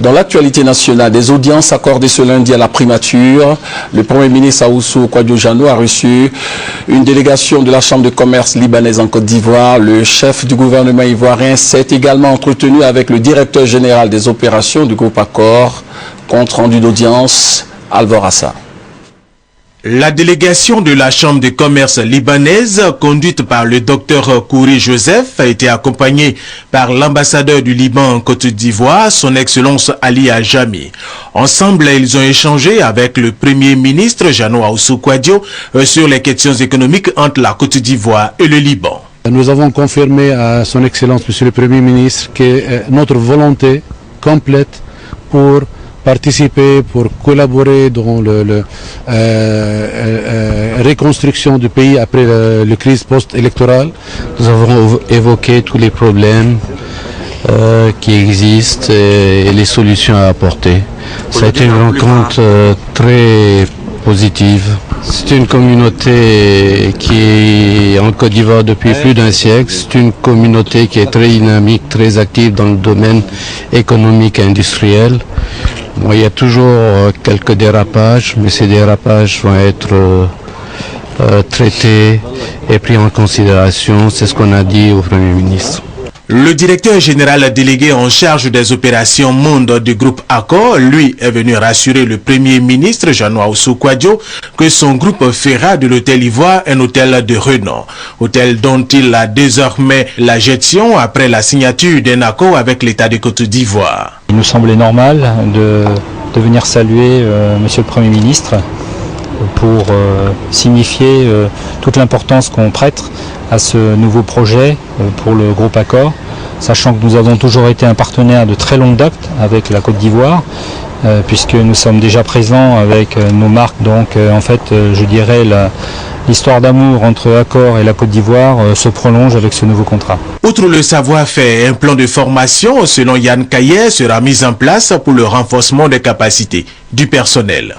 Dans l'actualité nationale, des audiences accordées ce lundi à la primature, le Premier ministre Ahoussou Kouadio-Jano a reçu une délégation de la Chambre de commerce libanaise en Côte d'Ivoire. Le chef du gouvernement ivoirien s'est également entretenu avec le directeur général des opérations du groupe Accor. Compte rendu d'audience, Alvorassa. La délégation de la Chambre de commerce libanaise, conduite par le docteur Kouri Joseph, a été accompagnée par l'ambassadeur du Liban en Côte d'Ivoire, son Excellence Ali Ajami. Ensemble, ils ont échangé avec le Premier ministre Jano Ahoussou Kouadio sur les questions économiques entre la Côte d'Ivoire et le Liban. Nous avons confirmé à son Excellence, Monsieur le Premier ministre, que notre volonté complète pour participer, pour collaborer dans la reconstruction du pays après la crise post-électorale. Nous avons évoqué tous les problèmes qui existent et les solutions à apporter. Ça a été une rencontre très positive. C'est une communauté qui est en Côte d'Ivoire depuis plus d'un siècle. C'est une communauté qui est très dynamique, très active dans le domaine économique et industriel. Bon, il y a toujours quelques dérapages, mais ces dérapages vont être traités et pris en considération. C'est ce qu'on a dit au Premier ministre. Le directeur général délégué en charge des opérations monde du groupe Accor, lui, est venu rassurer le Premier ministre Jano Ahoussou Kouadio que son groupe fera de l'hôtel Ivoire un hôtel de renom. Hôtel dont il a désormais la gestion après la signature d'un accord avec l'État de Côte d'Ivoire. Il nous semblait normal de venir saluer Monsieur le Premier ministre pour signifier toute l'importance qu'on prête à ce nouveau projet pour le groupe Accor, sachant que nous avons toujours été un partenaire de très longue date avec la Côte d'Ivoire, puisque nous sommes déjà présents avec nos marques. Donc en fait, je dirais l'histoire d'amour entre Accor et la Côte d'Ivoire se prolonge avec ce nouveau contrat. Outre le savoir-faire, un plan de formation, selon Yann Kaye, sera mis en place pour le renforcement des capacités du personnel.